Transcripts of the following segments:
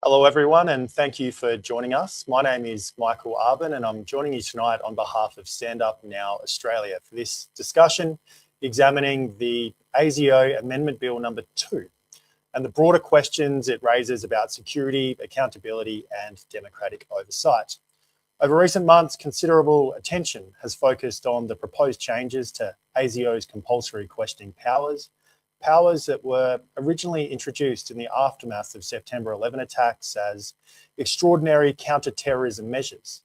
Hello, everyone, and thank you for joining us. My name is Michael Arbon, and I'm joining you tonight on behalf of Stand Up Now Australia for this discussion examining the ASIO Amendment Bill number 2 and the broader questions it raises about security, accountability, and democratic oversight. Over recent months, considerable attention has focused on the proposed changes to ASIO's compulsory questioning powers that were originally introduced in the aftermath of September 11 attacks as extraordinary counter-terrorism measures.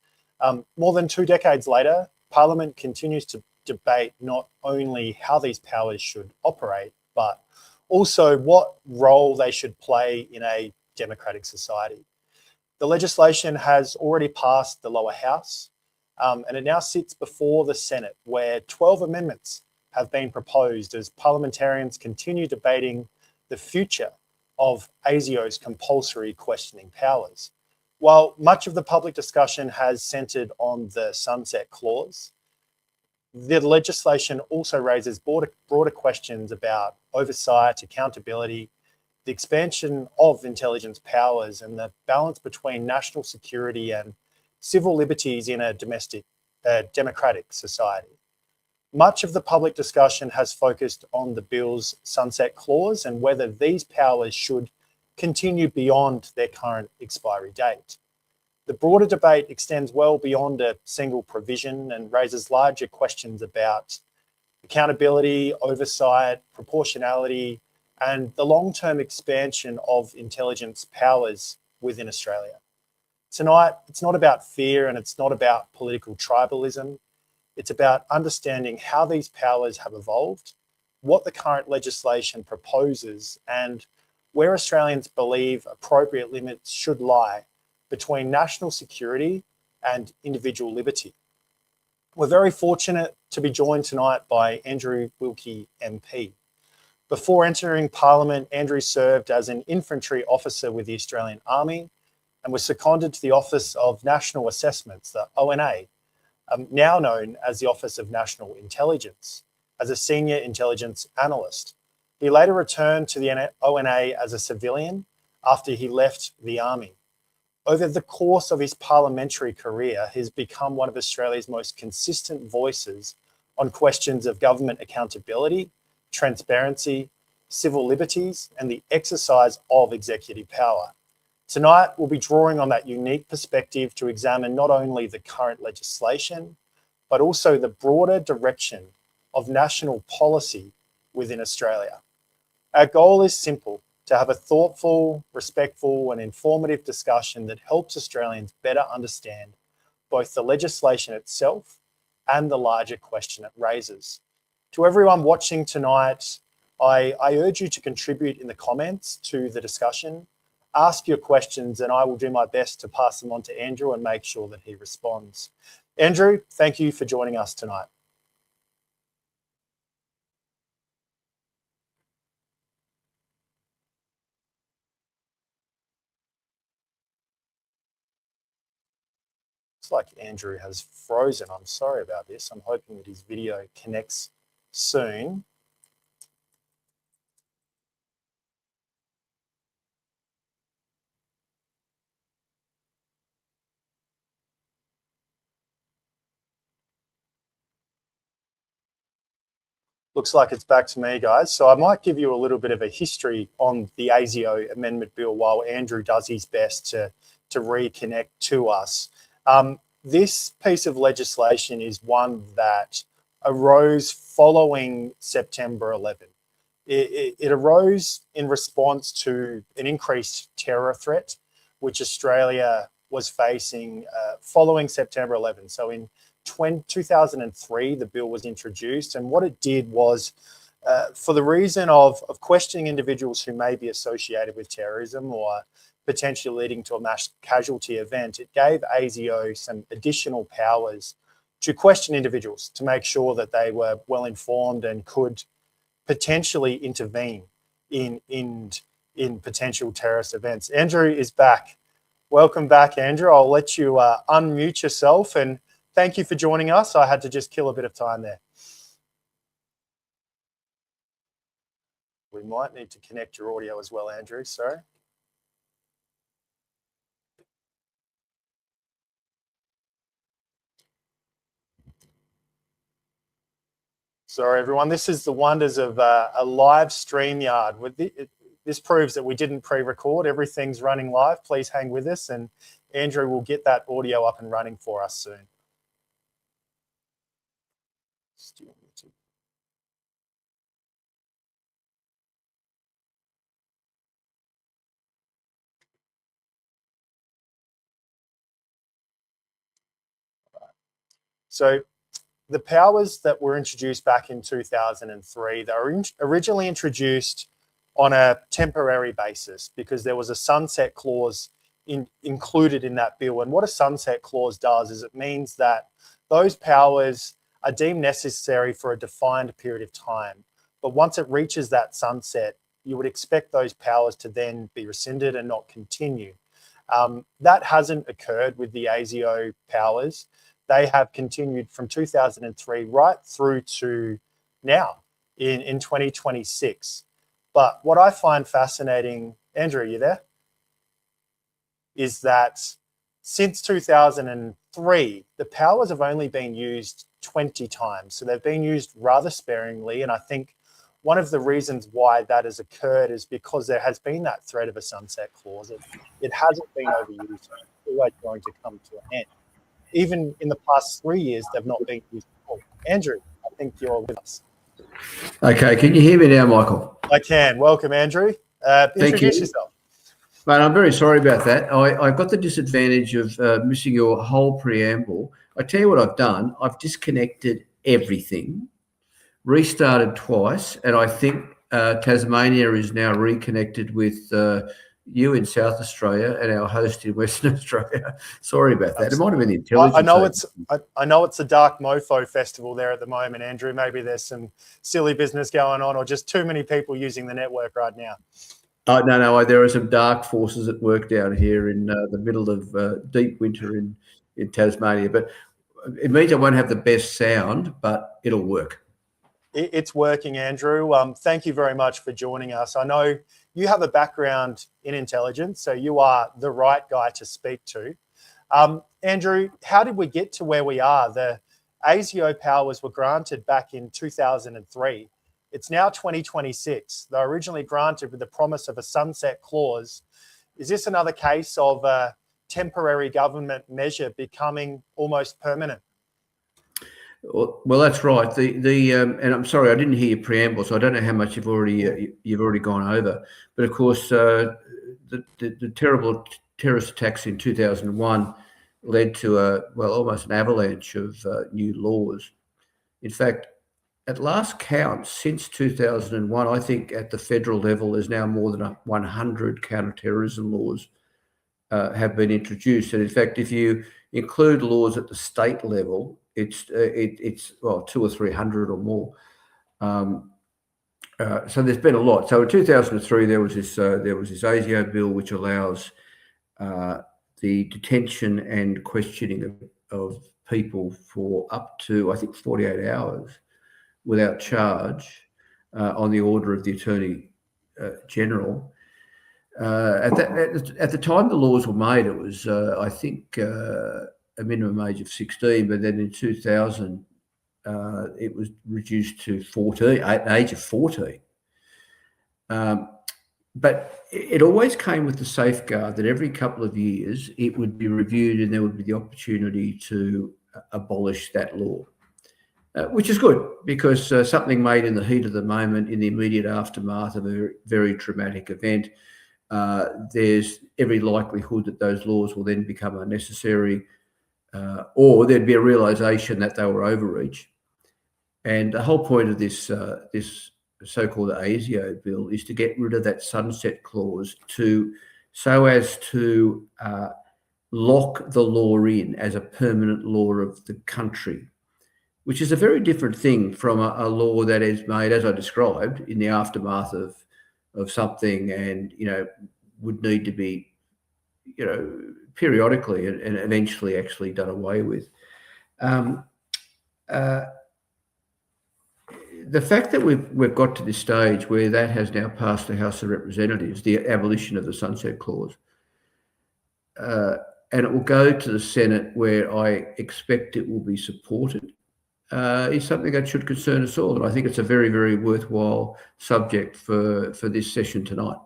More than 2 decades later, Parliament continues to debate not only how these powers should operate, but also what role they should play in a democratic society. The legislation has already passed the lower house, and it now sits before the Senate, where 12 amendments have been proposed as parliamentarians continue debating the future of ASIO's compulsory questioning powers. While much of the public discussion has centred on the sunset clause, the legislation also raises broader questions about oversight, accountability, the expansion of intelligence powers, and the balance between national security and civil liberties in a democratic society. Much of the public discussion has focused on the bill's sunset clause and whether these powers should continue beyond their current expiry date. The broader debate extends well beyond a single provision and raises larger questions about accountability, oversight, proportionality, and the long-term expansion of intelligence powers within Australia. Tonight, it's not about fear and it's not about political tribalism. It's about understanding how these powers have evolved, what the current legislation proposes, and where Australians believe appropriate limits should lie between national security and individual liberty. We're very fortunate to be joined tonight by Andrew Wilkie MP. Before entering Parliament, Andrew served as an infantry officer with the Australian Army and was seconded to the Office of National Assessments, the ONA, now known as the Office of National Intelligence, as a senior intelligence analyst. He later returned to the ONA as a civilian after he left the Army. Over the course of his parliamentary career, he has become one of Australia's most consistent voices on questions of government accountability, transparency, civil liberties, and the exercise of executive power. Tonight, we'll be drawing on that unique perspective to examine not only the current legislation, but also the broader direction of national policy within Australia. Our goal is simple: to have a thoughtful, respectful, and informative discussion that helps Australians better understand both the legislation itself and the larger question it raises. To everyone watching tonight, I urge you to contribute in the comments to the discussion. Ask your questions and I will do my best to pass them on to Andrew and make sure that he responds. Andrew, thank you for joining us tonight. Looks like Andrew has frozen. I'm sorry about this. I'm hoping that his video connects soon. Looks like it's back to me, guys. So I might give you a little bit of a history on the ASIO Amendment Bill while Andrew does his best to reconnect to us. This piece of legislation is one that arose following September 11. It arose in response to an increased terror threat, which Australia was facing following September 11. So in 2003, the bill was introduced, and what it did was, for the reason of questioning individuals who may be associated with terrorism or potentially leading to a mass casualty event, it gave ASIO some additional powers to question individuals to make sure that they were well informed and could potentially intervene in potential terrorist events. Andrew is back. Welcome back, Andrew. I'll let you unmute yourself, and thank you for joining us. I had to just kill a bit of time there. We might need to connect your audio as well, Andrew. Sorry. Sorry, everyone. This is the wonders of a live StreamYard. This proves that we didn't pre-record. Everything's running live. Please hang with us, and Andrew will get that audio up and running for us soon. So the powers that were introduced back in 2003, they were originally introduced on a temporary basis because there was a sunset clause included in that bill. And what a sunset clause does is it means that those powers are deemed necessary for a defined period of time. But once it reaches that sunset, you would expect those powers to then be rescinded and not continue. That hasn't occurred with the ASIO powers. They have continued from 2003 right through to now in 2026. But what I find fascinating, Andrew, are you there? Is that since 2003, the powers have only been used 20 times. So they've been used rather sparingly. And I think one of the reasons why that has occurred is because there has been that threat of a sunset clause. It hasn't been overused. It's always going to come to an end. Even in the past 3 years, they've not been used before. Andrew, I think you're with us. Okay, can you hear me now, Michael? I can. Welcome, Andrew. Introduce yourself. Mate, I'm very sorry about that. I got the disadvantage of missing your whole preamble. I tell you what I've done. I've disconnected everything, restarted twice, and I think Tasmania is now reconnected with you in South Australia and our host in Western Australia. Sorry about that. It might have been the intelligence. I know it's a dark mofo festival there at the moment, Andrew. Maybe there's some silly business going on, or just too many people using the network right now. No. There are some dark forces at work down here in the middle of deep winter in Tasmania. But it means I won't have the best sound, but it'll work. It's working, Andrew. Thank you very much for joining us. I know you have a background in intelligence, so you are the right guy to speak to. Andrew, how did we get to where we are? The ASIO powers were granted back in 2003. It's now 2026. They were originally granted with the promise of a sunset clause. Is this another case of a temporary government measure becoming almost permanent? Well, that's right. And I'm sorry, I didn't hear your preamble, so I don't know how much you've already gone over. But of course, the terrible terrorist attacks in 2001 led to almost an avalanche of new laws. In fact, at last count, since 2001, I think at the federal level, there's now more than 100 counter-terrorism laws have been introduced. And in fact, if you include laws at the state level, it's 200 or 300 or more. So there's been a lot. So in 2003, there was this ASIO bill which allows the detention and questioning of people for up to, I think, 48 hours without charge on the order of the Attorney General. At the time the laws were made, it was, I think, a minimum age of 16, but then in 2000, it was reduced to 14, at the age of 14. But it always came with the safeguard that every couple of years it would be reviewed and there would be the opportunity to abolish that law, which is good because something made in the heat of the moment, in the immediate aftermath of a very traumatic event, there's every likelihood that those laws will then become unnecessary, or there'd be a realisation that they were overreach. And the whole point of this so-called ASIO bill is to get rid of that sunset clause so as to lock the law in as a permanent law of the country, which is a very different thing from a law that is made, as I described, in the aftermath of something and, would need to be, periodically and eventually actually done away with. The fact that we've got to this stage where that has now passed the House of Representatives, the abolition of the sunset clause, and it will go to the Senate where I expect it will be supported. is something that should concern us all. And I think it's a very, very worthwhile subject for this session tonight.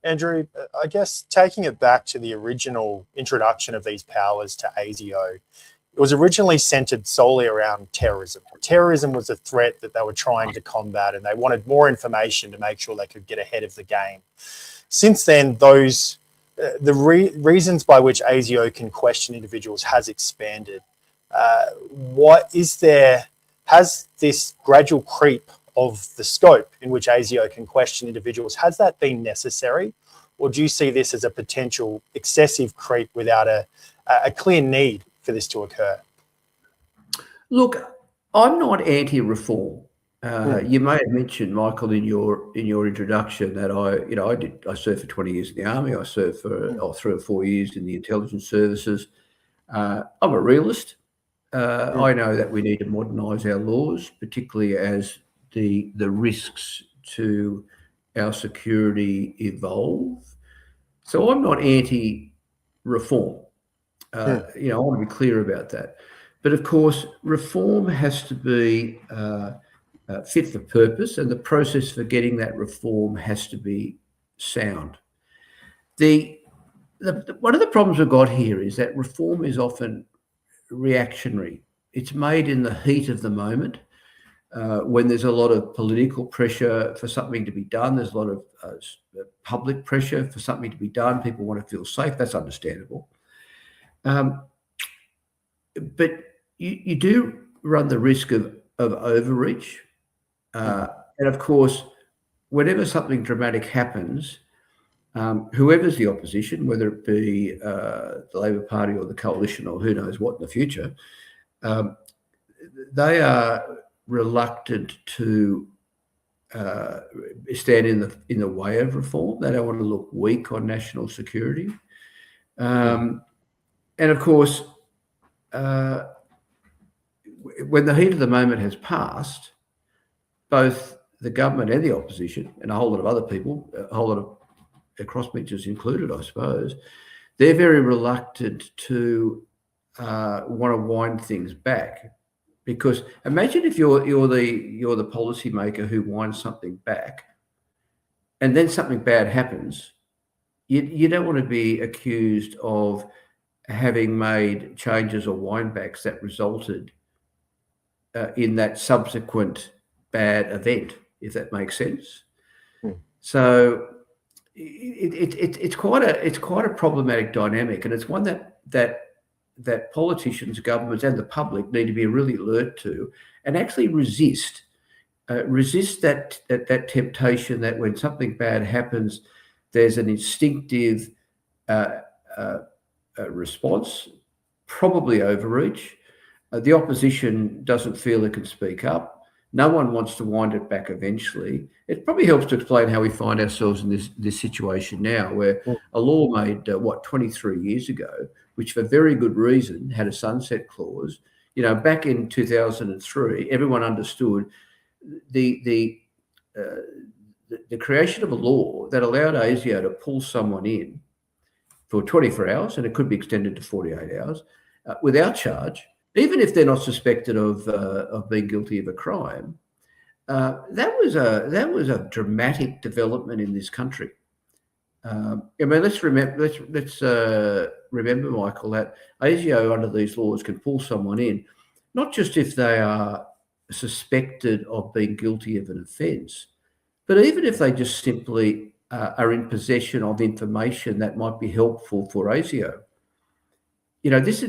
Andrew, I guess taking it back to the original introduction of these powers to ASIO, it was originally centered solely around terrorism. Terrorism was a threat that they were trying to combat, and they wanted more information to make sure they could get ahead of the game. Since then, reasons by which ASIO can question individuals has expanded. Has this gradual creep of the scope in which ASIO can question individuals, has that been necessary? Or do you see this as a potential excessive creep without a clear need for this to occur? Look, I'm not anti-reform. You may have mentioned, Michael, in your introduction that I served for 20 years in the army. I served for 3 or 4 years in the intelligence services. I'm a realist. I know that we need to modernise our laws, particularly as the risks to our security evolve. So I'm not anti-reform. I want to be clear about that. But of course, reform has to be fit for purpose, and the process for getting that reform has to be sound. One of the problems we've got here is that reform is often reactionary. It's made in the heat of the moment, when there's a lot of political pressure for something to be done. There's a lot of public pressure for something to be done. People want to feel safe. That's understandable. But you do run the risk of overreach. And of course, whenever something dramatic happens, whoever's the opposition, whether it be the Labor Party or the coalition or who knows what in the future, they are reluctant to stand in the way of reform. They don't want to look weak on national security. And of course, when the heat of the moment has passed, both the government and the opposition, and a whole lot of other people, a whole lot of crossbenchers included, I suppose, they're very reluctant to want to wind things back. Because imagine if you're the policymaker who winds something back, and then something bad happens. You don't want to be accused of having made changes or windbacks that resulted in that subsequent bad event, if that makes sense. So it's quite a problematic dynamic, and it's one that politicians, governments, and the public need to be really alert to, and actually resist that temptation that when something bad happens, there's an instinctive response, probably overreach. The opposition doesn't feel it can speak up. No one wants to wind it back eventually. It probably helps to explain how we find ourselves in this situation now, where a law made, 23 years ago, which for very good reason had a sunset clause. Back in 2003, everyone understood the creation of a law that allowed ASIO to pull someone in for 24 hours, and it could be extended to 48 hours, without charge, even if they're not suspected of being guilty of a crime. That was a dramatic development in this country. Let's remember, Michael, that ASIO under these laws can pull someone in, not just if they are suspected of being guilty of an offence, but even if they just simply are in possession of information that might be helpful for ASIO. This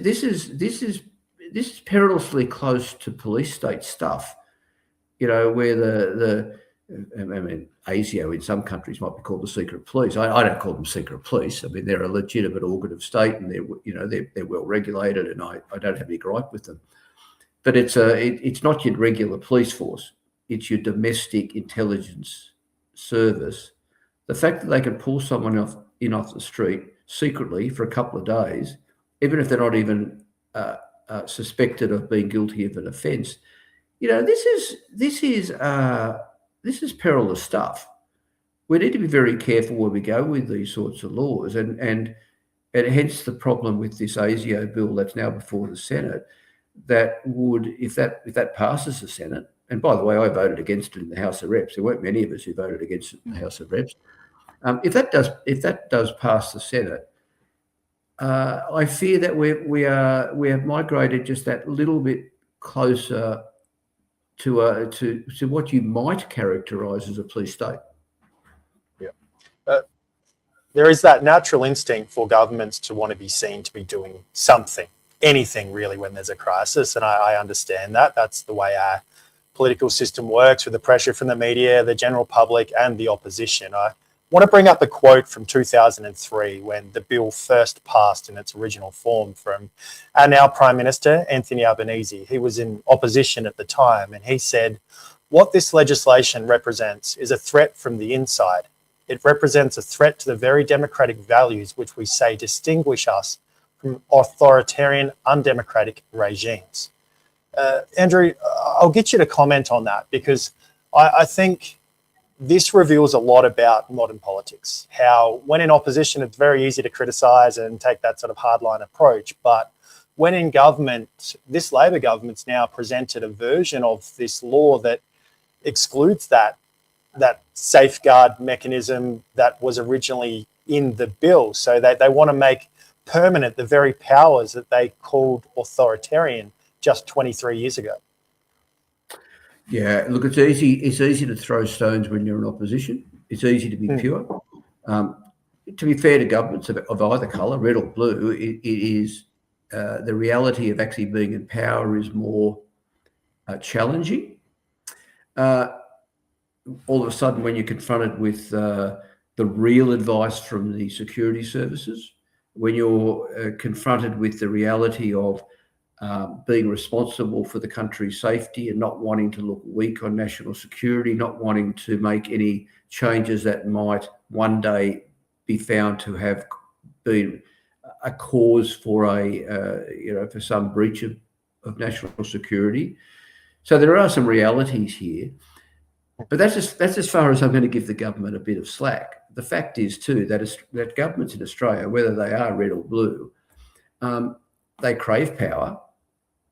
is perilously close to police state stuff. Where ASIO in some countries might be called the secret police. I don't call them secret police. They're a legitimate organ of state, and they're well regulated, and I don't have any gripe with them. But it's not your regular police force. It's your domestic intelligence service. The fact that they can pull someone off the street secretly for a couple of days, even if they're not even suspected of being guilty of an offence, this is perilous stuff. We need to be very careful where we go with these sorts of laws, and hence the problem with this ASIO bill that's now before the Senate. that would, if that passes the Senate, and by the way, I voted against it in the House of Reps. There weren't many of us who voted against it in the House of Reps. If that does pass the Senate, I fear that we have migrated just that little bit closer to what you might characterise as a police state. Yeah. There is that natural instinct for governments to want to be seen to be doing something, anything really, when there's a crisis. And I understand that. That's the way our political system works, with the pressure from the media, the general public, and the opposition. I want to bring up a quote from 2003 when the bill first passed in its original form from our now Prime Minister, Anthony Albanese. He was in opposition at the time, and he said, "What this legislation represents is a threat from the inside. It represents a threat to the very democratic values which we say distinguish us from authoritarian, undemocratic regimes." Andrew, I'll get you to comment on that, because I think this reveals a lot about modern politics. How when in opposition, it's very easy to criticise and take that sort of hardline approach. But when in government, this Labor government's now presented a version of this law that excludes that safeguard mechanism that was originally in the bill. So they want to make permanent the very powers that they called authoritarian just 23 years ago. Yeah, look, it's easy to throw stones when you're in opposition. It's easy to be pure. To be fair to governments of either colour, red or blue, it is the reality of actually being in power is more challenging. All of a sudden, when you're confronted with the real advice from the security services, when you're confronted with the reality of being responsible for the country's safety and not wanting to look weak on national security, not wanting to make any changes that might one day be found to have been a cause for for some breach of national security. So there are some realities here. But that's as far as I'm going to give the government a bit of slack. The fact is too that governments in Australia, whether they are red or blue, they crave power.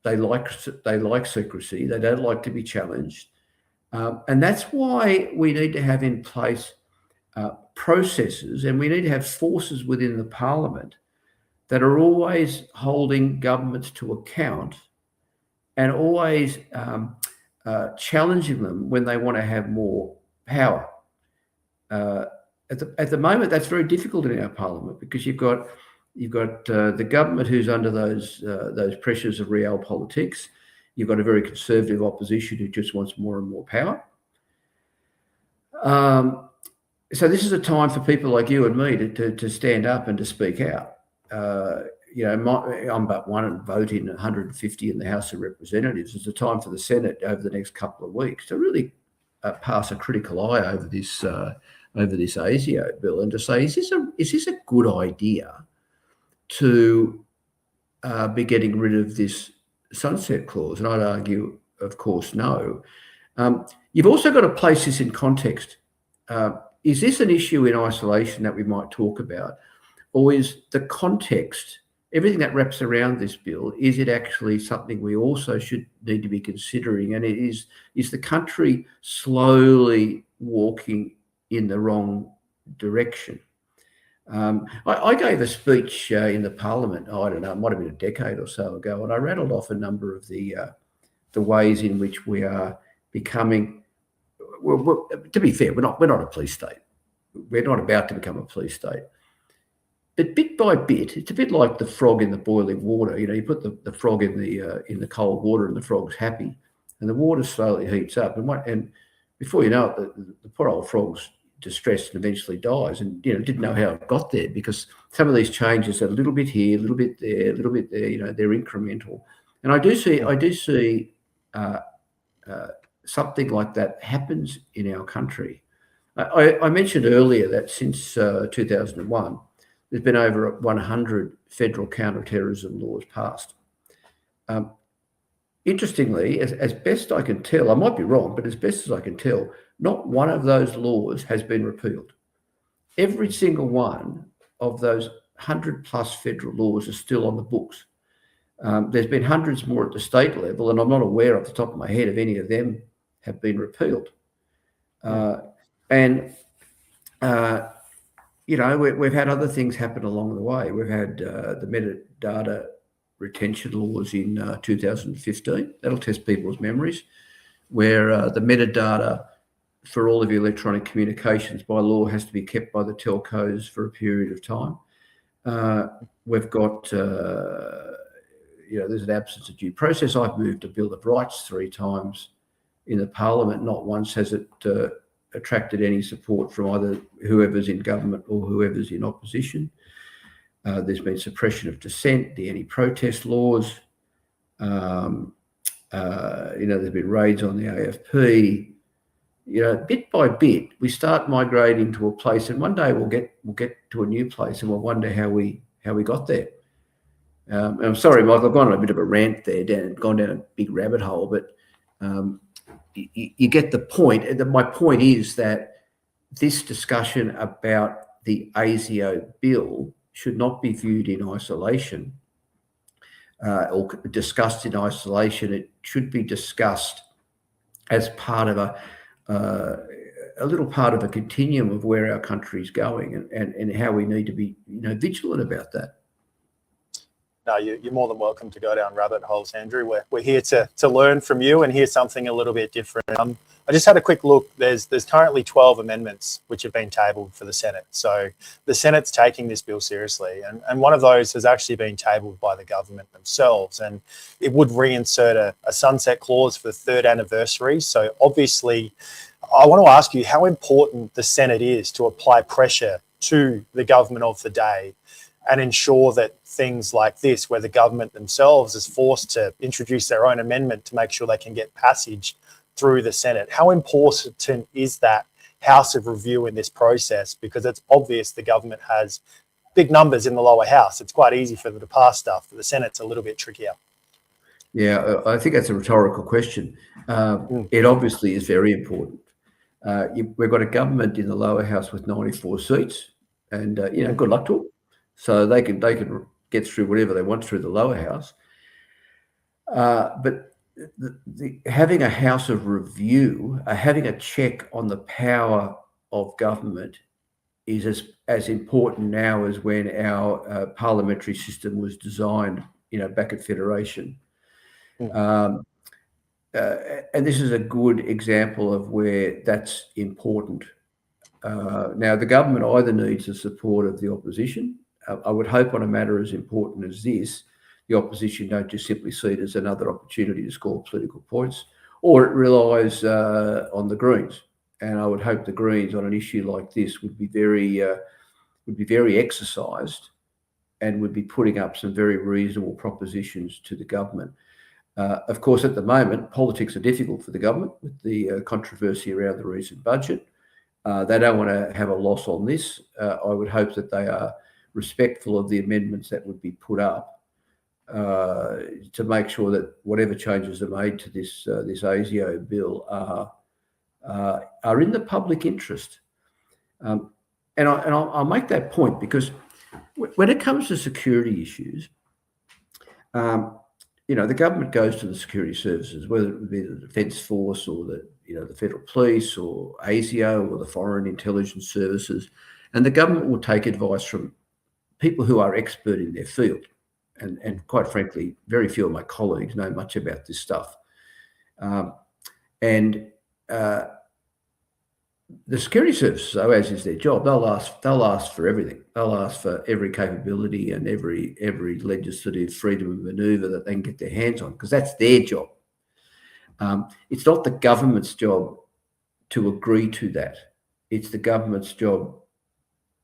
They like secrecy. They don't like to be challenged, and that's why we need to have in place processes, and we need to have forces within the parliament that are always holding governments to account and always challenging them when they want to have more power. At the moment, that's very difficult in our parliament, because you've got the government who's under those pressures of real politics. You've got a very conservative opposition who just wants more and more power. So this is a time for people like you and me to stand up and to speak out. I'm but one vote in 150 in the House of Representatives. It's a time for the Senate over the next couple of weeks to really pass a critical eye over this ASIO bill and to say, is this a good idea to be getting rid of this sunset clause? And I'd argue, of course, no. You've also got to place this in context. Is this an issue in isolation that we might talk about? Or is the context, everything that wraps around this bill, is it actually something we also should need to be considering? And is the country slowly walking in the wrong direction? I gave a speech in the Parliament, I don't know, it might have been a decade or so ago, and I rattled off a number of the ways in which we are becoming. Well, to be fair, we're not a police state. We're not about to become a police state. But bit by bit, it's a bit like the frog in the boiling water. You put the frog in the cold water, and the frog's happy, and the water slowly heats up, and before you know it, the poor old frog's distressed and eventually dies, and didn't know how it got there, because some of these changes are a little bit here, a little bit there, a little bit there. They're incremental, and I do see something like that happens in our country. I mentioned earlier that since 2001. There's been over 100 federal counter-terrorism laws passed. Interestingly, as best I can tell, I might be wrong, but as best as I can tell, not one of those laws has been repealed. Every single one of those 100+ federal laws is still on the books. There's been hundreds more at the state level, and I'm not aware off the top of my head of any of them have been repealed. We've had other things happen along the way. We've had the metadata retention laws in 2015. That'll test people's memories, where the metadata for all of your electronic communications by law has to be kept by the telcos for a period of time. We've got, there's an absence of due process. I've moved a Bill of Rights 3 times in the Parliament. Not once has it attracted any support from either whoever's in government or whoever's in opposition. There's been suppression of dissent, the anti-protest laws. There's been raids on the AFP. Bit by bit, we start migrating to a place, and one day we'll get to a new place, and we'll wonder how we got there. And I'm sorry, Michael, I've gone on a bit of a rant there, gone down a big rabbit hole, but you get the point. And my point is that this discussion about the ASIO bill should not be viewed in isolation or discussed in isolation. It should be discussed as part of a little part of a continuum of where our country's going and how we need to be vigilant about that. No, you're more than welcome to go down rabbit holes, Andrew. We're here to learn from you and hear something a little bit different. I just had a quick look. There's currently 12 amendments which have been tabled for the Senate. So the Senate's taking this bill seriously. And one of those has actually been tabled by the government themselves. And it would reinsert a sunset clause for the 3rd anniversary. So obviously, I want to ask you how important the Senate is to apply pressure to the government of the day and ensure that things like this, where the government themselves is forced to introduce their own amendment to make sure they can get passage through the Senate. How important is that House of Review in this process? Because it's obvious the government has big numbers in the lower house. It's quite easy for them to pass stuff, but the Senate's a little bit trickier. Yeah, I think that's a rhetorical question. It obviously is very important. We've got a government in the lower house with 94 seats, and good luck to them. So they can get through whatever they want through the lower house. But having a House of Review, having a check on the power of government is as important now as when our parliamentary system was designed, back at Federation. And this is a good example of where that's important. Now, the government either needs the support of the opposition. I would hope on a matter as important as this, the opposition don't just simply see it as another opportunity to score political points, or it relies on the Greens. And I would hope the Greens on an issue like this would be very exercised and would be putting up some very reasonable propositions to the government. Of course, at the moment, politics are difficult for the government with the controversy around the recent budget. They don't want to have a loss on this. I would hope that they are respectful of the amendments that would be put up to make sure that whatever changes are made to this ASIO bill are in the public interest. And I'll make that point because when it comes to security issues, the government goes to the security services, whether it be the Defence Force or the Federal Police or ASIO or the Foreign Intelligence Services, and the government will take advice from people who are expert in their field. And quite frankly, very few of my colleagues know much about this stuff. The security services, though, as is their job, they'll ask for everything. They'll ask for every capability and every legislative freedom of manoeuvre that they can get their hands on, because that's their job. It's not the government's job to agree to that. It's the government's job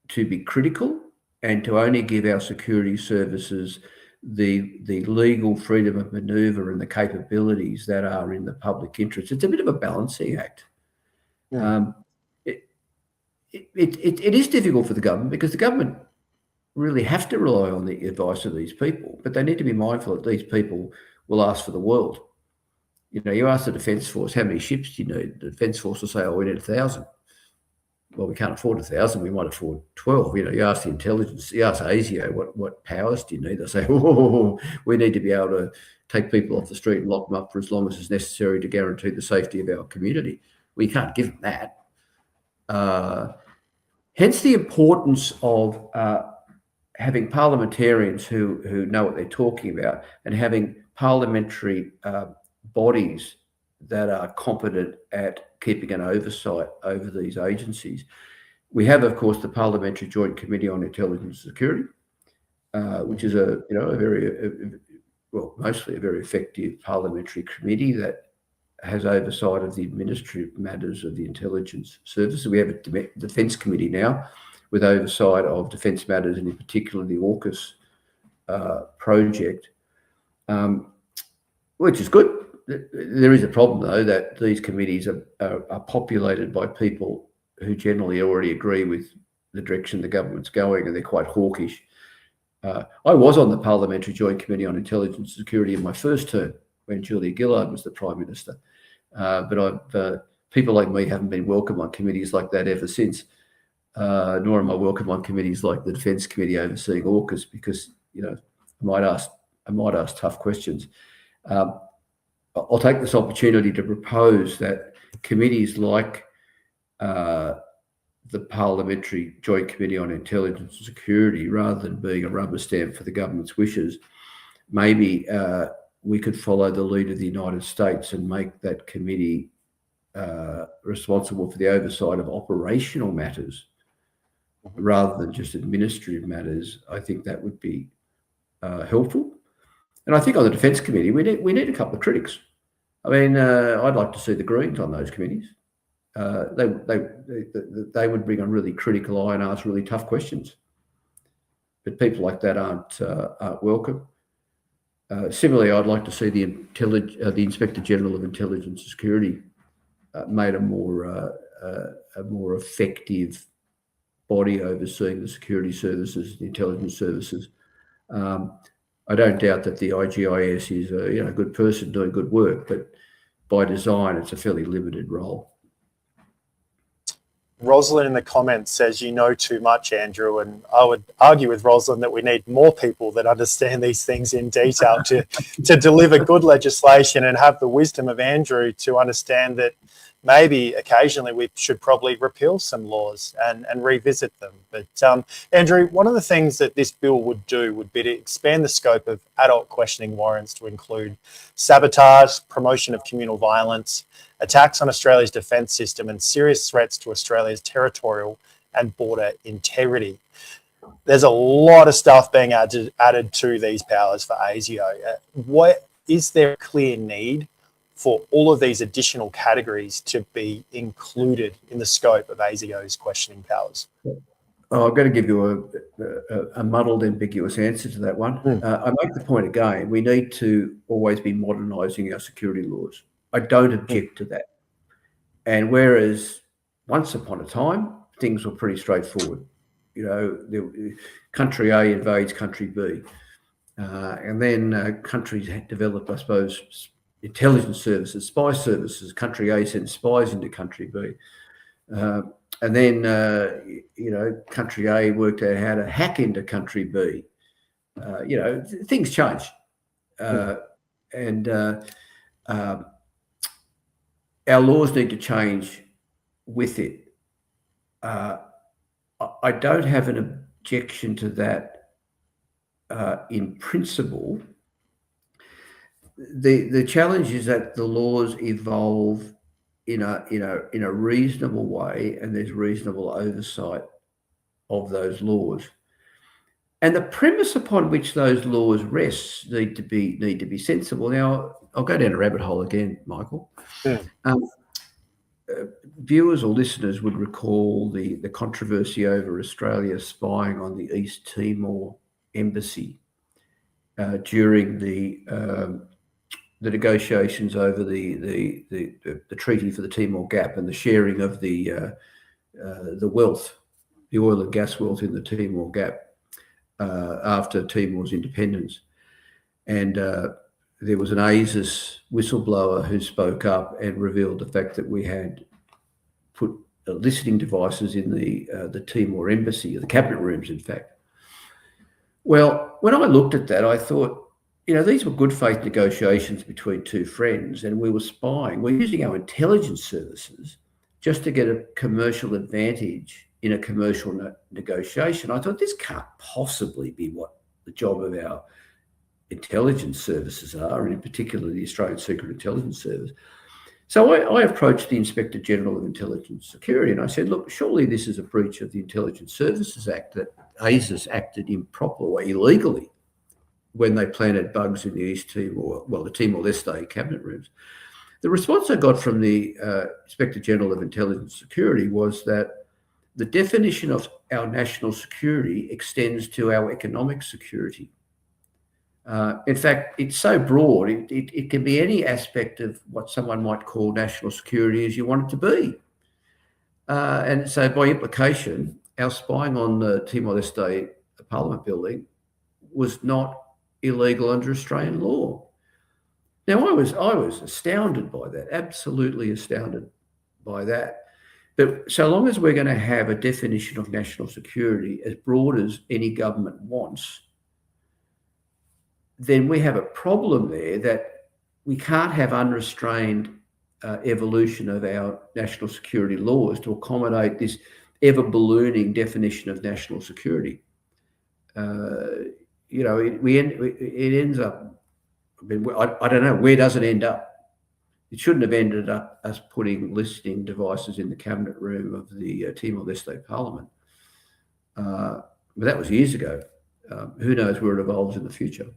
to be critical and to only give our security services the legal freedom of manoeuvre and the capabilities that are in the public interest. It's a bit of a balancing act. Yeah. It is difficult for the government because the government really have to rely on the advice of these people, but they need to be mindful that these people will ask for the world. You ask the Defence Force, how many ships do you need? The Defence Force will say, we need 1,000. well, we can't afford 1,000, we might afford 12. You ask the intelligence, you ask ASIO, what powers do you need? They say, oh, we need to be able to take people off the street and lock them up for as long as is necessary to guarantee the safety of our community. We can't give them that. Hence the importance of having parliamentarians who know what they're talking about, and having parliamentary bodies that are competent at keeping an oversight over these agencies. We have, of course, the Parliamentary Joint Committee on Intelligence and Security, which is mostly a very effective parliamentary committee that has oversight of the administrative matters of the intelligence services. We have a defence committee now with oversight of defence matters, and in particular the AUKUS project, which is good. There is a problem, though, that these committees are populated by people who generally already agree with the direction the government's going, and they're quite hawkish. I was on the Parliamentary Joint Committee on Intelligence and Security in my first term when Julia Gillard was the Prime Minister. But people like me haven't been welcome on committees like that ever since, nor am I welcome on committees like the Defence Committee overseeing AUKUS, because I might ask tough questions. I'll take this opportunity to propose that committees like the Parliamentary Joint Committee on Intelligence and Security, rather than being a rubber stamp for the government's wishes, maybe we could follow the lead of the United States and make that committee responsible for the oversight of operational matters rather than just administrative matters. I think that would be helpful. And I think on the Defence Committee, we need a couple of critics. I mean, I'd like to see the Greens on those committees. They would bring a really critical eye and ask really tough questions. But people like that aren't welcome. Similarly, I'd like to see the Inspector General of Intelligence and Security made a more effective body overseeing the security services, the intelligence services. I don't doubt that the IGIS is a good person doing good work, but by design, it's a fairly limited role. Rosalind in the comments says, you know too much, Andrew, and I would argue with Rosalind that we need more people that understand these things in detail to deliver good legislation, and have the wisdom of Andrew to understand that maybe occasionally we should probably repeal some laws and revisit them. But Andrew, one of the things that this bill would do would be to expand the scope of adult questioning warrants to include sabotage, promotion of communal violence, attacks on Australia's defence system, and serious threats to Australia's territorial and border integrity. There's a lot of stuff being added to these powers for ASIO. What is there a clear need for all of these additional categories to be included in the scope of ASIO's questioning powers? Oh, I'm going to give you a muddled, ambiguous answer to that one. I make the point again, we need to always be modernising our security laws. I don't object to that. And whereas once upon a time, things were pretty straightforward. Country A invades country B. And then countries had developed, I suppose, intelligence services, spy services. Country A sent spies into country B. And then, country A worked out how to hack into country B. Things change. And our laws need to change with it. I don't have an objection to that in principle. The challenge is that the laws evolve in a reasonable way, and there's reasonable oversight of those laws. And the premise upon which those laws rest need to be sensible. Now, I'll go down a rabbit hole again, Michael. Yeah. Viewers or listeners would recall the controversy over Australia spying on the East Timor embassy during the negotiations over the treaty for the Timor Gap and the sharing of the wealth, the oil and gas wealth in the Timor Gap after Timor's independence. And there was an ASIS whistleblower who spoke up and revealed the fact that we had put listening devices in the Timor embassy, or the cabinet rooms, in fact. Well, when I looked at that, I thought, these were good faith negotiations between two friends, and we were spying. We're using our intelligence services just to get a commercial advantage in a commercial negotiation. I thought this can't possibly be what the job of our intelligence services are, and in particular the Australian Secret Intelligence Service. So I approached the Inspector General of Intelligence Security and I said, look, surely this is a breach of the Intelligence Services Act, that ASIS acted improperly or illegally when they planted bugs in the East Timor, the Timor-Leste cabinet rooms. The response I got from the Inspector General of Intelligence Security was that the definition of our national security extends to our economic security. In fact, it's so broad, it can be any aspect of what someone might call national security as you want it to be. And so by implication, our spying on the Timor-Leste Parliament building was not illegal under Australian law. Now, I was astounded by that, absolutely astounded by that. But so long as we're going to have a definition of national security as broad as any government wants, then we have a problem there that we can't have unrestrained evolution of our national security laws to accommodate this ever-ballooning definition of national security. It ends up, I don't know, where does it end up? It shouldn't have ended up us putting listening devices in the cabinet room of the Timor-Leste Parliament. But that was years ago. Who knows where it evolves in the future?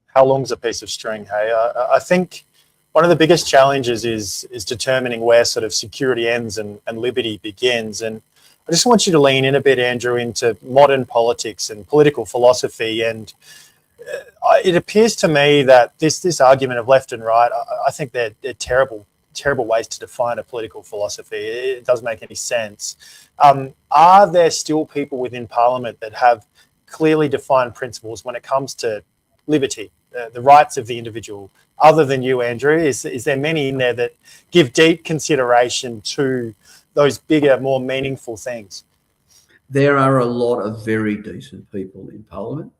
How long's a piece of string, hey? I think one of the biggest challenges is determining where sort of security ends and liberty begins. And I just want you to lean in a bit, Andrew, into modern politics and political philosophy. And it appears to me that this argument of left and right, I think they're terrible ways to define a political philosophy. It doesn't make any sense. Are there still people within Parliament that have clearly defined principles when it comes to liberty, the rights of the individual, other than you, Andrew? Is there many in there that give deep consideration to those bigger, more meaningful things? There are a lot of very decent people in Parliament,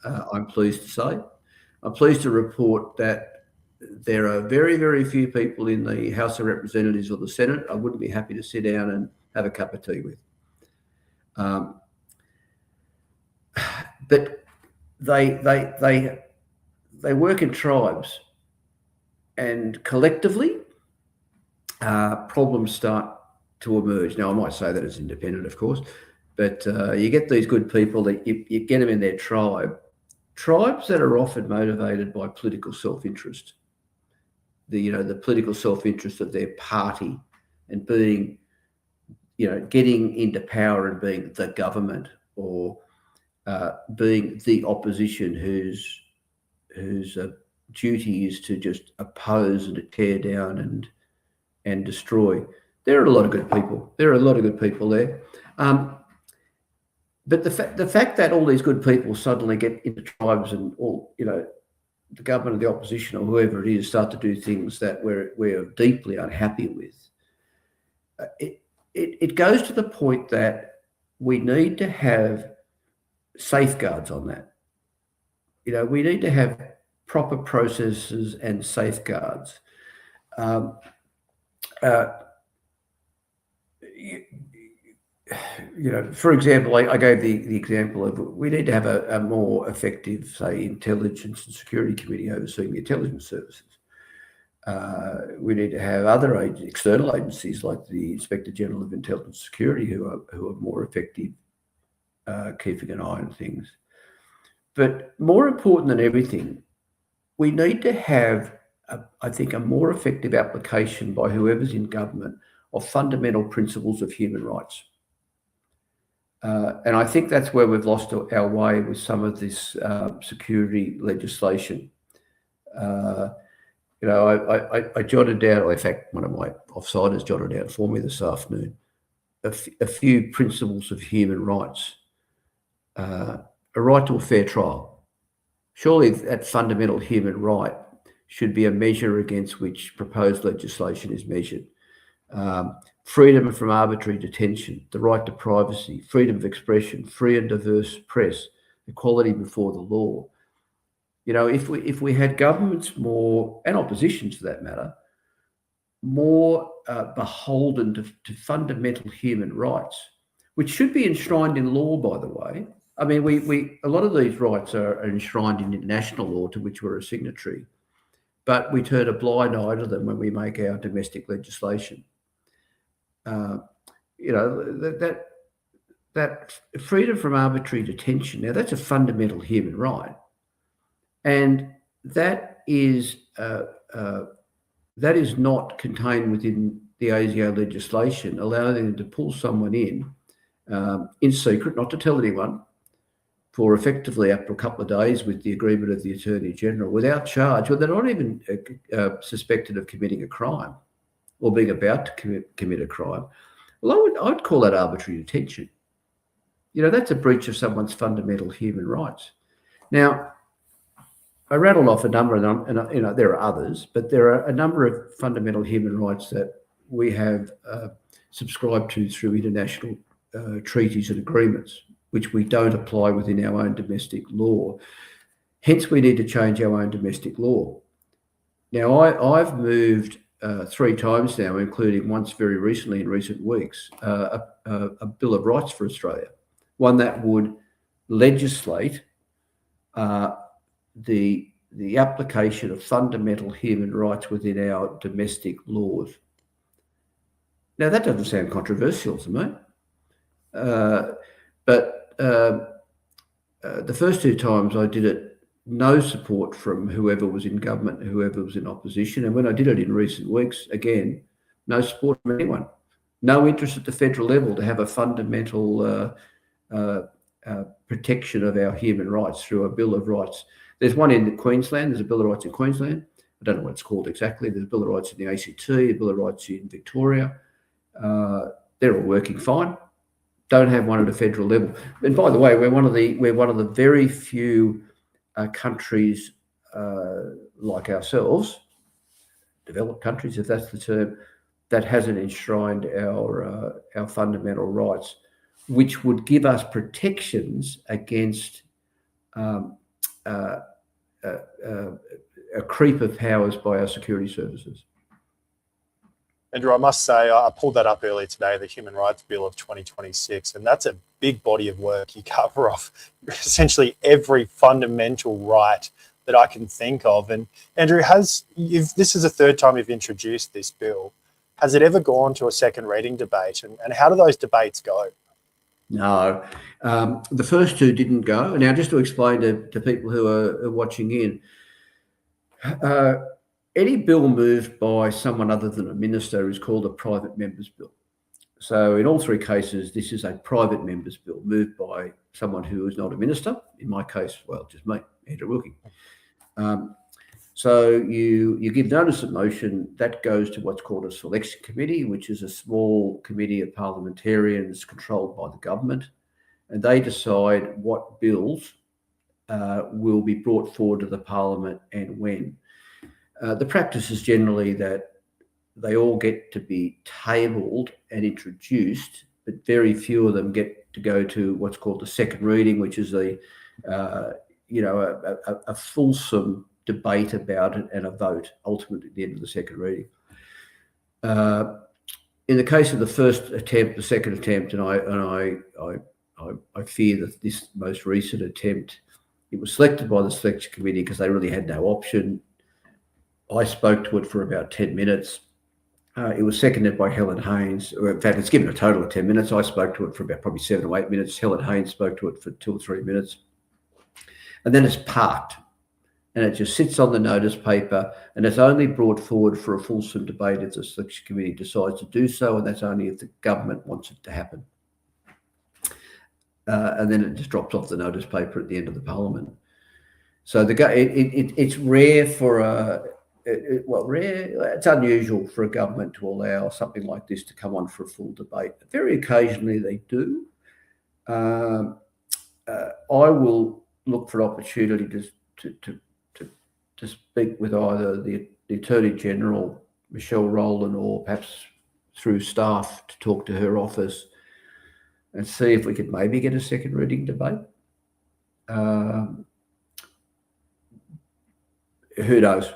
I'm pleased to say. I'm pleased to report that there are very, very few people in the House of Representatives or the Senate I wouldn't be happy to sit down and have a cup of tea with. But they work in tribes, and collectively problems start to emerge. Now, I might say that as independent, of course, but you get these good people that you get them in their tribes that are often motivated by political self-interest, the political self-interest of their party and being, getting into power and being the government, or being the opposition whose duty is to just oppose and to tear down and destroy. There are a lot of good people. There are a lot of good people there. But the fact that all these good people suddenly get into tribes and all, the government or the opposition or whoever it is start to do things that we're deeply unhappy with, it goes to the point that we need to have safeguards on that. We need to have proper processes and safeguards. For example, I gave the example of we need to have a more effective, say, intelligence and security committee overseeing the intelligence services. We need to have other external agencies like the Inspector General of Intelligence Security who are more effective, keeping an eye on things. But more important than everything, we need to have, I think, a more effective application by whoever's in government of fundamental principles of human rights. And I think that's where we've lost our way with some of this security legislation. I jotted down, in fact, one of my offsiders jotted down for me this afternoon, a few principles of human rights. A right to a fair trial. Surely that fundamental human right should be a measure against which proposed legislation is measured. freedom from arbitrary detention, the right to privacy, freedom of expression, free and diverse press, equality before the law. You know, if we had governments more, and oppositions for that matter, more beholden to fundamental human rights, which should be enshrined in law, by the way. I mean, we a lot of these rights are enshrined in international law to which we're a signatory, but we turn a blind eye to them when we make our domestic legislation. You know, that freedom from arbitrary detention, now that's a fundamental human right, and that is not contained within the ASIO legislation, allowing them to pull someone in secret, not to tell anyone, for effectively up to a couple of days with the agreement of the Attorney General without charge. Well, they're not even suspected of committing a crime or being about to commit a crime. Well, I would call that arbitrary detention. You know, that's a breach of someone's fundamental human rights. Now, I rattled off a number of them, and you know, there are others, but there are a number of fundamental human rights that we have subscribed to through international treaties and agreements, which we don't apply within our own domestic law. Hence, we need to change our own domestic law. Now, I've moved 3 times now, including once very recently in recent weeks, a Bill of Rights for Australia, one that would legislate the application of fundamental human rights within our domestic laws. Now, that doesn't sound controversial to me, but the first 2 times I did it, no support from whoever was in government, whoever was in opposition. And when I did it in recent weeks, again, no support from anyone. No interest at the federal level to have a fundamental protection of our human rights through a Bill of Rights. There's one in Queensland. There's a Bill of Rights in Queensland. I don't know what it's called exactly. There's a Bill of Rights in the ACT, a Bill of Rights in Victoria. They're all working fine. Don't have one at a federal level. And by the way, we're one of the very few countries like ourselves, developed countries, if that's the term, that hasn't enshrined our fundamental rights, which would give us protections against a creep of powers by our security services. Andrew, I must say, I pulled that up earlier today, the Human Rights Bill of 2026, and that's a big body of work. You cover off essentially every fundamental right that I can think of. And Andrew, this is the 3rd time you've introduced this bill. Has it ever gone to a second reading debate? And how do those debates go? No, the first 2 didn't go. Now, just to explain to people who are watching in, any bill moved by someone other than a minister is called a private member's bill. So in all 3 cases, this is a private member's bill moved by someone who is not a minister. In my case, well, just me, Andrew Wilkie. So you give notice of motion. That goes to what's called a selection committee, which is a small committee of parliamentarians controlled by the government, and they decide what bills will be brought forward to the parliament and when. The practice is generally that they all get to be tabled and introduced, but very few of them get to go to what's called the second reading, which is a fulsome debate about it and a vote ultimately at the end of the second reading. In the case of the first attempt, the second attempt, and I fear that this most recent attempt, it was selected by the selection committee because they really had no option. I spoke to it for about 10 minutes. It was seconded by Helen Haynes. Or in fact, it's given a total of 10 minutes. I spoke to it for about probably 7 or 8 minutes. Helen Haynes spoke to it for 2 or 3 minutes. And then it's parked. And it just sits on the notice paper, and it's only brought forward for a fulsome debate if the selection committee decides to do so, and that's only if the government wants it to happen. And then it just drops off the notice paper at the end of the parliament. So it's rare for it's unusual for a government to allow something like this to come on for a full debate. Very occasionally they do. I will look for opportunity to speak with either the Attorney General, Michelle Rowland, or perhaps through staff to talk to her office and see if we could maybe get a second reading debate. Who knows?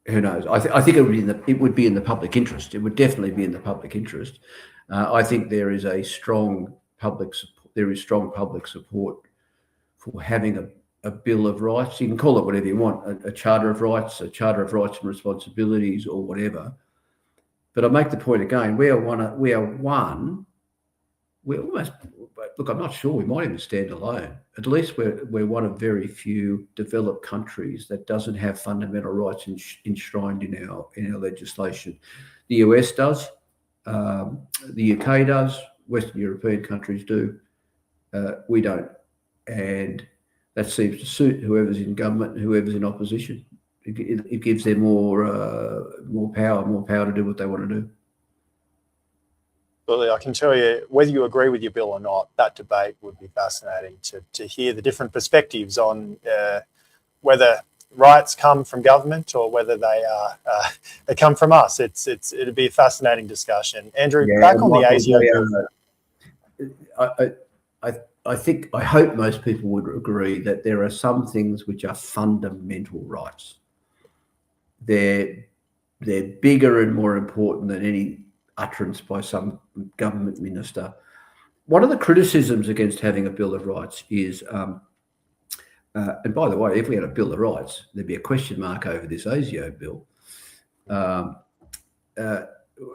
Who knows? I think it would be in the public interest. It would definitely be in the public interest. I think there is strong public support for having a Bill of Rights. You can call it whatever you want, a Charter of Rights, a Charter of Rights and Responsibilities, or whatever. But I make the point again: we almost, look, I'm not sure we might even stand alone. At least we're one of very few developed countries that doesn't have fundamental rights enshrined in our legislation. The US does, the UK does, Western European countries do. We don't, and that seems to suit whoever's in government, whoever's in opposition. It gives them more power to do what they want to do. Well, I can tell you, whether you agree with your bill or not, that debate would be fascinating to hear the different perspectives on whether rights come from government or whether they come from us. It'd be a fascinating discussion. Andrew, back on the ASIO bill. I hope most people would agree that there are some things which are fundamental rights. They're bigger and more important than any utterance by some government minister. One of the criticisms against having a Bill of Rights is, and by the way, if we had a Bill of Rights, there'd be a question mark over this ASIO bill.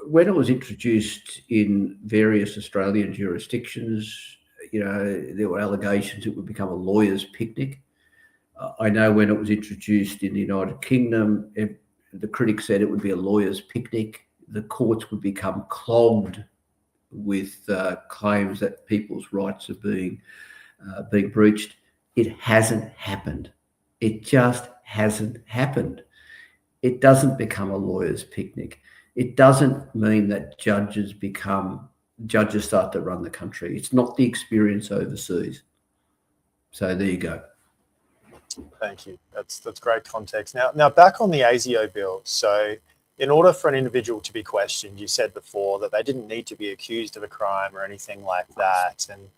When it was introduced in various Australian jurisdictions, there were allegations it would become a lawyer's picnic. I know when it was introduced in the United Kingdom, the critics said it would be a lawyer's picnic. The courts would become clogged with claims that people's rights are being breached. It hasn't happened. It just hasn't happened. It doesn't become a lawyer's picnic. It doesn't mean that judges start to run the country. It's not the experience overseas. So there you go. Thank you. That's great context. Now back on the ASIO bill. So in order for an individual to be questioned, you said before that they didn't need to be accused of a crime or anything like that. And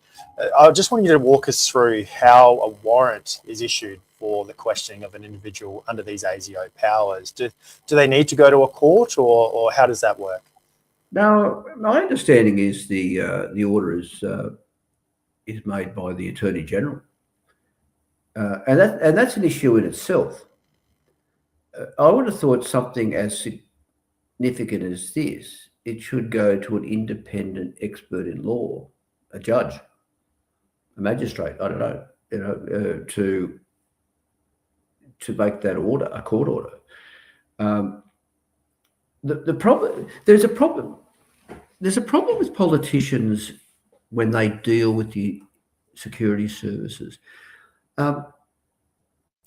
I just want you to walk us through how a warrant is issued for the questioning of an individual under these ASIO powers. Do they need to go to a court, or how does that work? Now, my understanding is the order is made by the Attorney General, and that's an issue in itself. I would have thought something as significant as this, it should go to an independent expert in law, a judge, a magistrate, I don't know, to make that order, a court order. The problem, there's a problem with politicians when they deal with the security services.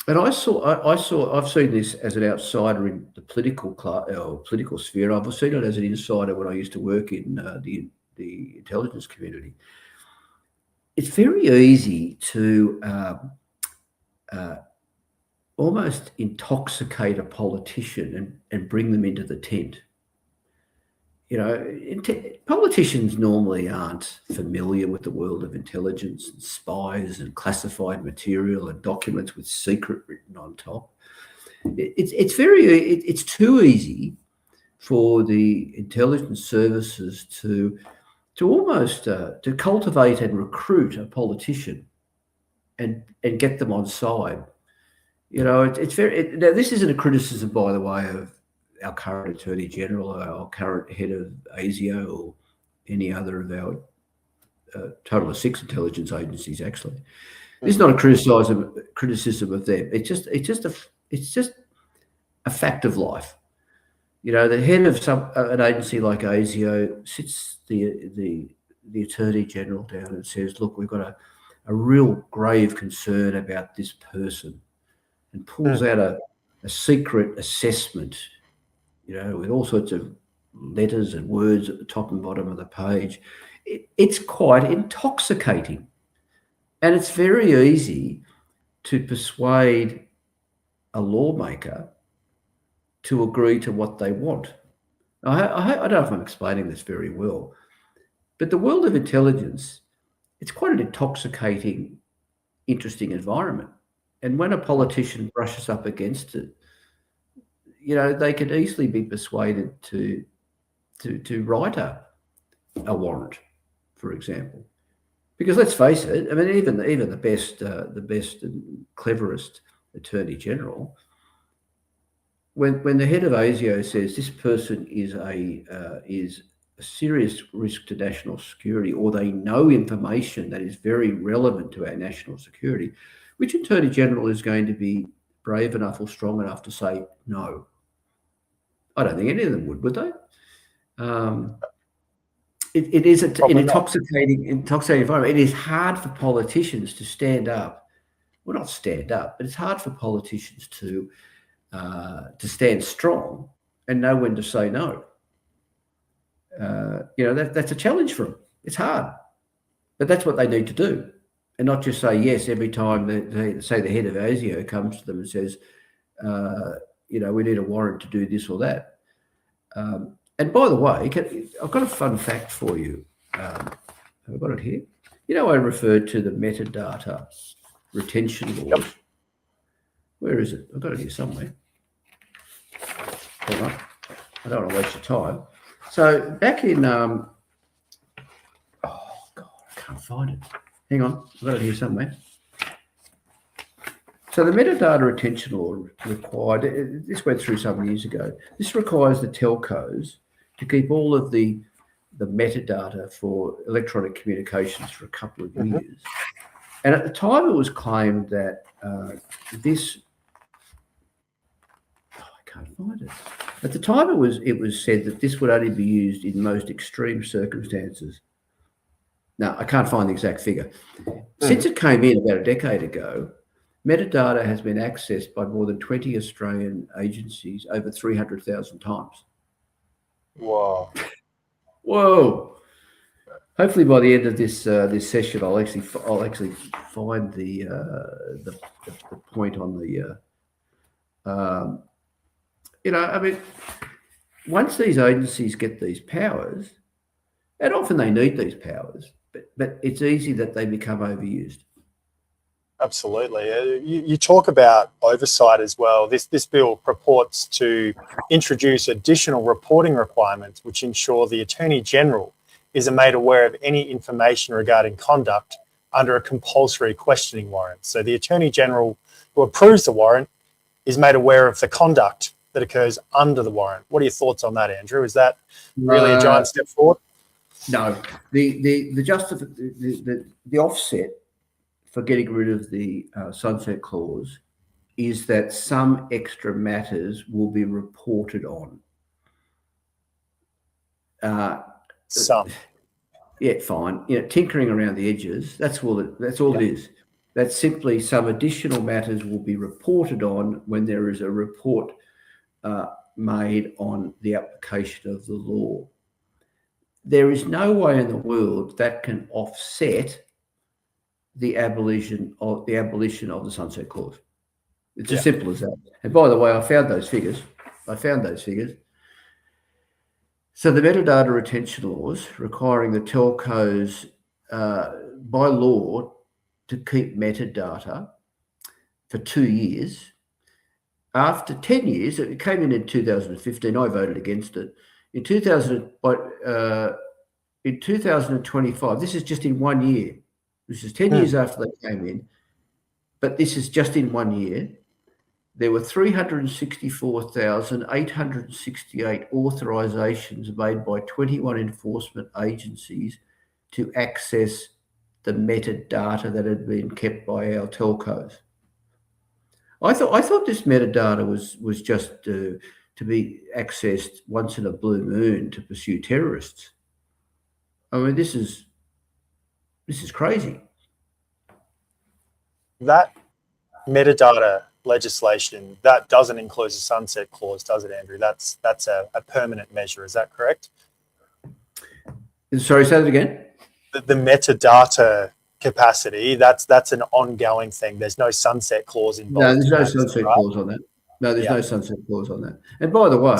And I've seen this as an outsider in the political sphere. I've seen it as an insider when I used to work in the intelligence community. It's very easy to almost intoxicate a politician and bring them into the tent. Politicians normally aren't familiar with the world of intelligence and spies and classified material and documents with secret written on top. It's too easy for the intelligence services to almost to cultivate and recruit a politician and get them on side. Now this isn't a criticism, by the way, of our current Attorney General or our current head of ASIO or any other of our total of 6 intelligence agencies. Actually, this is not a criticism of them. It's just a fact of life. The head of an agency like ASIO sits the Attorney General down and says, "Look, we've got a real grave concern about this person," and pulls out a secret assessment, with all sorts of letters and words at the top and bottom of the page. It's quite intoxicating. And it's very easy to persuade a lawmaker to agree to what they want. I don't know if I'm explaining this very well, but the world of intelligence, it's quite an intoxicating, interesting environment. And when a politician brushes up against it, they could easily be persuaded to write a warrant, for example. Because let's face it, I mean, even the best and cleverest attorney general, when the head of ASIO says this person is a serious risk to national security, or they know information that is very relevant to our national security, which attorney general is going to be brave enough or strong enough to say no? I don't think any of them would they? It is an intoxicating environment. It is hard for politicians to stand up. Well, not stand up, but it's hard for politicians to stand strong and know when to say no. That's a challenge for them. It's hard, but that's what they need to do, and not just say yes every time they say the head of ASIO comes to them and says, we need a warrant to do this or that. And by the way, I've got a fun fact for you. Have I got it here? I referred to the metadata retention laws. Yep. Where is it? I've got it here somewhere. Hold on. I don't want to waste your time. So back in, oh God, I can't find it. Hang on, I've got it here somewhere. So the metadata retention law required, this went through some years ago, this requires the telcos to keep all of the metadata for electronic communications for a couple of years. And at the time it was claimed that this, I can't find it. At the time it was said that this would only be used in most extreme circumstances. Now, I can't find the exact figure. Since it came in about a decade ago, metadata has been accessed by more than 20 Australian agencies over 300,000 times. Wow. Whoa. Hopefully by the end of this session, I'll actually find the point on the, I mean, once these agencies get these powers, and often they need these powers, but it's easy that they become overused. Absolutely. You talk about oversight as well. This bill purports to introduce additional reporting requirements which ensure the Attorney General is made aware of any information regarding conduct under a compulsory questioning warrant. So the Attorney General who approves the warrant is made aware of the conduct that occurs under the warrant. What are your thoughts on that, Andrew? Is that really a giant step forward? No. The offset for getting rid of the sunset clause is that some extra matters will be reported on. Some. Yeah, fine. Tinkering around the edges, that's all it is. That's simply some additional matters will be reported on when there is a report made on the application of the law. There is no way in the world that can offset the abolition of the sunset clause. It's as simple as that. And by the way, I found those figures. So the metadata retention laws requiring the telcos by law to keep metadata for 2 years. After 10 years, it came in 2015. I voted against it. In 2025, this is just in 1 year. This is 10 years after they came in, but this is just in 1 year. There were 364,868 authorisations made by 21 enforcement agencies to access the metadata that had been kept by our telcos. I thought this metadata was just to be accessed once in a blue moon to pursue terrorists. I mean, this is crazy. That metadata legislation, that doesn't include the sunset clause, does it, Andrew? That's a permanent measure. Is that correct? Sorry, say that again. The metadata capacity, that's an ongoing thing. There's no sunset clause involved. No, there's no sunset clause on that. No, there's no sunset clause on that. And by the way,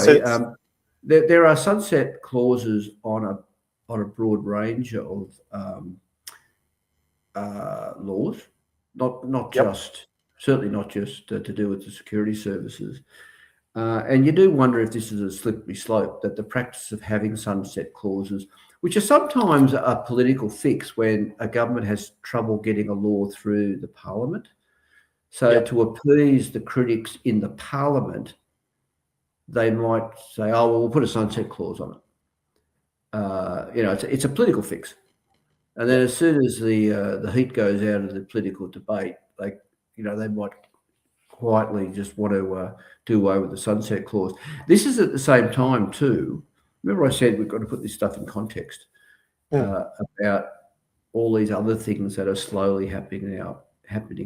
there are sunset clauses on a broad range of laws, not Yep. certainly not just to do with the security services. And you do wonder if this is a slippery slope, that the practice of having sunset clauses, which are sometimes a political fix when a government has trouble getting a law through the parliament. So Yep. to appease the critics in the parliament, they might say, "Oh, well, we'll put a sunset clause on it." It's a political fix. And then as soon as the heat goes out of the political debate, they might quietly just want to do away with the sunset clause. This is at the same time too. Remember, I said we've got to put this stuff in context about all these other things that are slowly happening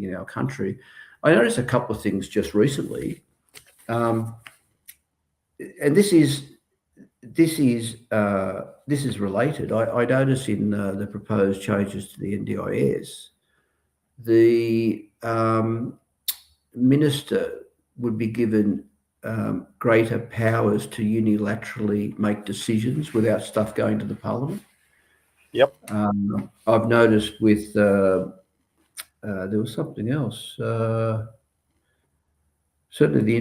in our country. I noticed a couple of things just recently, and this is related. I noticed in the proposed changes to the NDIS, the minister would be given greater powers to unilaterally make decisions without stuff going to the parliament. Yep. I've noticed with there was something else. Certainly the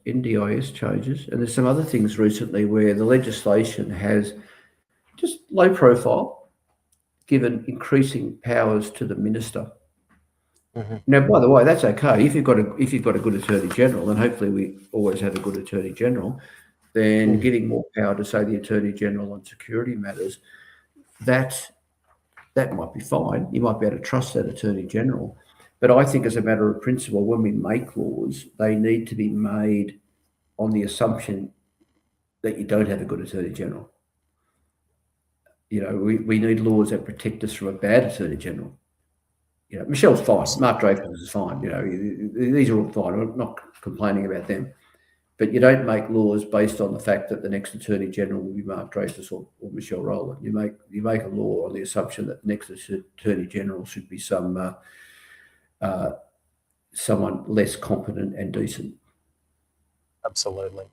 NDIS changes, and there's some other things recently where the legislation has just low profile given increasing powers to the minister. Mm-hmm. Now, by the way, that's okay if you've got a good attorney general, and hopefully we always have a good attorney general. Then giving more power to, say, the attorney general on security matters, that might be fine. You might be able to trust that attorney general. But I think as a matter of principle, when we make laws, they need to be made on the assumption that you don't have a good attorney general. We need laws that protect us from a bad attorney general. Michelle's fine. Mark Dreyfus is fine. These are all fine. I'm not complaining about them. But you don't make laws based on the fact that the next attorney general will be Mark Dreyfus or Michelle Rowland. You make a law on the assumption that the next attorney general should be someone less competent and decent. Absolutely.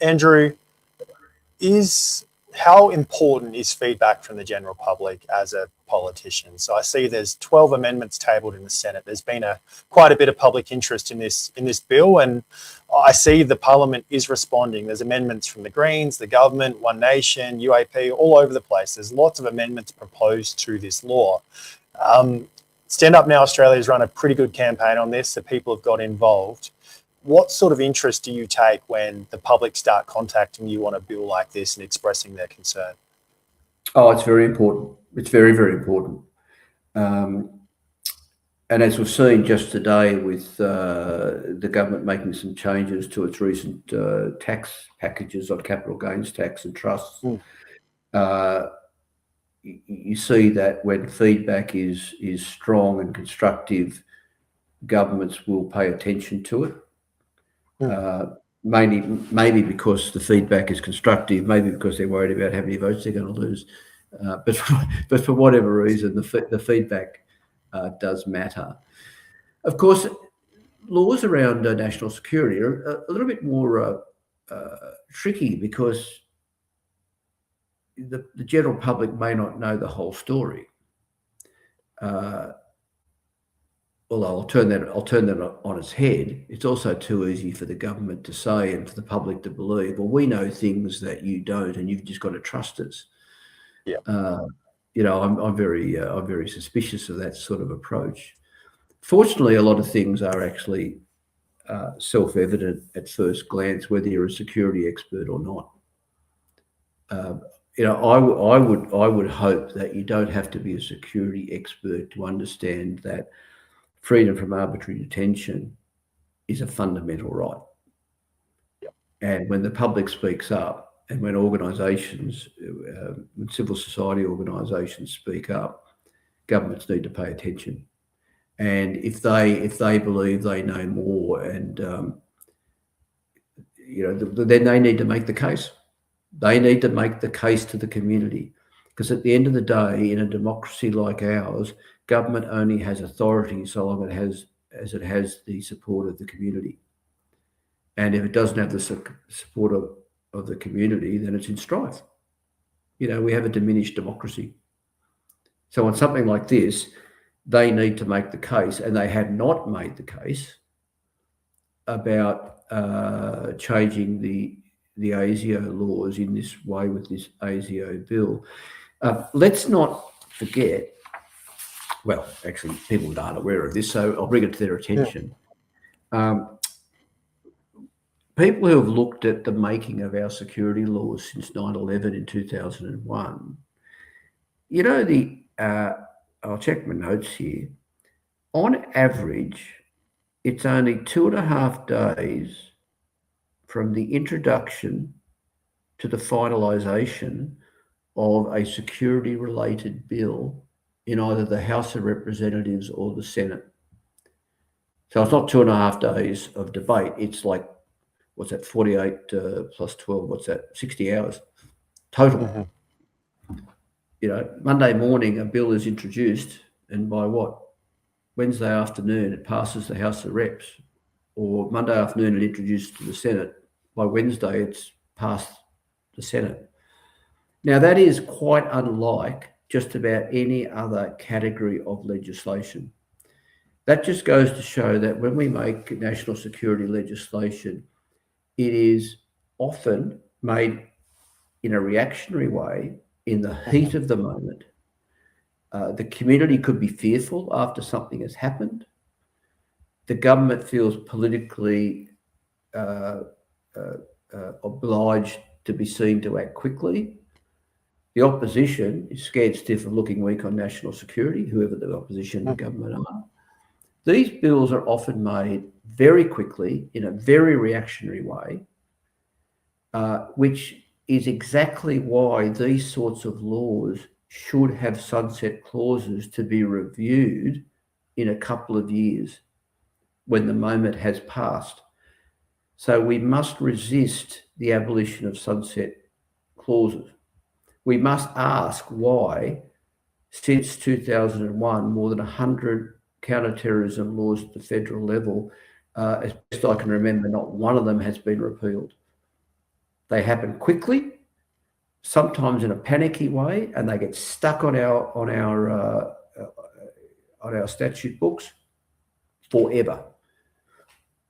Andrew, how important is feedback from the general public as a politician? So I see there's 12 amendments tabled in the Senate. There's been quite a bit of public interest in this bill, and I see the Parliament is responding. There's amendments from the Greens, the government, One Nation, UAP, all over the place. There's lots of amendments proposed to this law. Stand Up Now Australia has run a pretty good campaign on this, so people have got involved. What sort of interest do you take when the public start contacting you on a bill like this and expressing their concern? Oh, it's very important. It's very, very important. And as we've seen just today with the government making some changes to its recent tax packages on capital gains tax and trusts, you see that when feedback is strong and constructive, governments will pay attention to it. Maybe because the feedback is constructive, maybe because they're worried about how many votes they're going to lose. But for whatever reason, the feedback does matter. Of course, laws around national security are a little bit more tricky because the general public may not know the whole story. Although I'll turn that on its head. It's also too easy for the government to say and for the public to believe, well, we know things that you don't, and you've just got to trust us. Yeah. I'm very suspicious of that sort of approach. Fortunately, a lot of things are actually self-evident at first glance, whether you're a security expert or not. I would hope that you don't have to be a security expert to understand that freedom from arbitrary detention is a fundamental right. Yep. And when the public speaks up, and when organisations, when civil society organisations speak up, governments need to pay attention. And if they believe they know more, and then they need to make the case. They need to make the case to the community, because at the end of the day, in a democracy like ours, government only has authority so long as it has the support of the community. And if it doesn't have the support of the community, then it's in strife. We have a diminished democracy. So on something like this, they need to make the case, and they have not made the case about changing the ASIO laws in this way with this ASIO bill. Let's not forget, well, actually, people aren't aware of this, so I'll bring it to their attention. People who have looked at the making of our security laws since 9/11 in 2001, I'll check my notes here. On average, it's only 2.5 days from the introduction to the finalisation of a security-related bill in either the House of Representatives or the Senate. So it's not 2.5 days of debate. It's like, what's that, 48 plus 12, what's that, 60 hours total. Mm-hmm. Monday morning, a bill is introduced, and by what? Wednesday afternoon, it passes the House of Reps, or Monday afternoon, it introduced to the Senate. By Wednesday, it's passed the Senate. Now, that is quite unlike just about any other category of legislation. That just goes to show that when we make national security legislation, it is often made in a reactionary way, in the heat of the moment. The community could be fearful after something has happened. The government feels politically obliged to be seen to act quickly. The opposition is scared stiff of looking weak on national security, whoever the opposition and government are. These bills are often made very quickly in a very reactionary way, which is exactly why these sorts of laws should have sunset clauses to be reviewed in a couple of years when the moment has passed. So we must resist the abolition of sunset clauses. We must ask why, since 2001, more than 100 counterterrorism laws at the federal level, as best I can remember, not one of them has been repealed. They happen quickly, sometimes in a panicky way, and they get stuck on our statute books forever.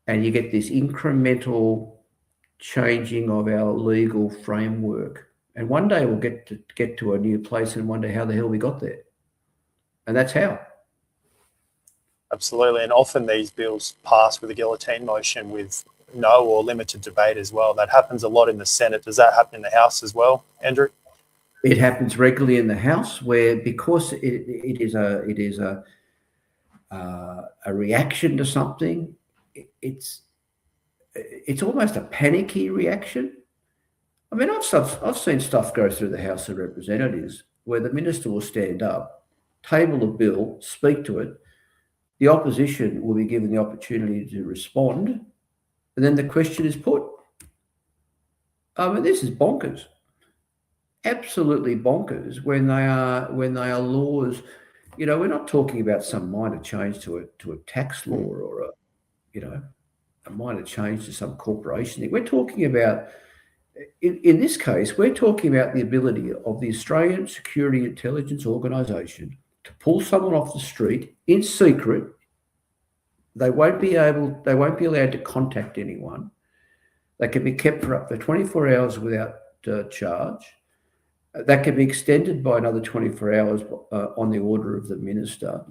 And you get this incremental changing of our legal framework. And one day we'll get to a new place and wonder how the hell we got there. And that's how. Absolutely. And often these bills pass with a guillotine motion with no or limited debate as well. That happens a lot in the Senate. Does that happen in the House as well, Andrew? It happens regularly in the House, where because it is a reaction to something, it's almost a panicky reaction. I mean, I've seen stuff go through the House of Representatives where the minister will stand up, table a bill, speak to it. The opposition will be given the opportunity to respond, and then the question is put. I mean, this is bonkers, absolutely bonkers. When they are laws, we're not talking about some minor change to a tax law or a minor change to some corporation thing. We're talking about, in this case, we're talking about the ability of the Australian Security Intelligence Organisation to pull someone off the street in secret. They won't be allowed to contact anyone. They can be kept for up to 24 hours without charge. That can be extended by another 24 hours on the order of the minister.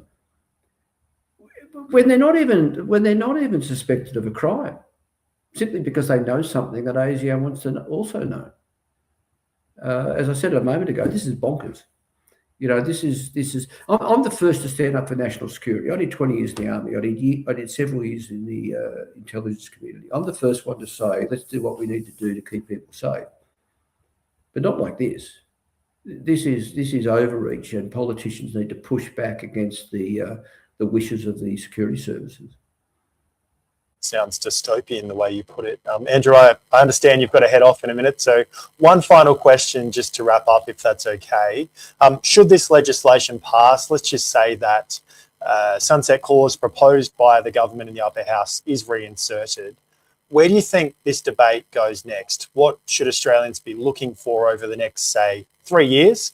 When they're not even suspected of a crime, simply because they know something that ASIO wants to also know. As I said a moment ago, this is bonkers. This is. I'm the first to stand up for national security. I did 20 years in the army. I did several years in the intelligence community. I'm the first one to say, let's do what we need to do to keep people safe, but not like this. This is overreach, and politicians need to push back against the wishes of the security services. Sounds dystopian the way you put it. Andrew, I understand you've got to head off in a minute. So one final question just to wrap up, if that's okay. Should this legislation pass, let's just say that sunset clause proposed by the government in the upper house is reinserted. where do you think this debate goes next? What should Australians be looking for over the next, say, 3 years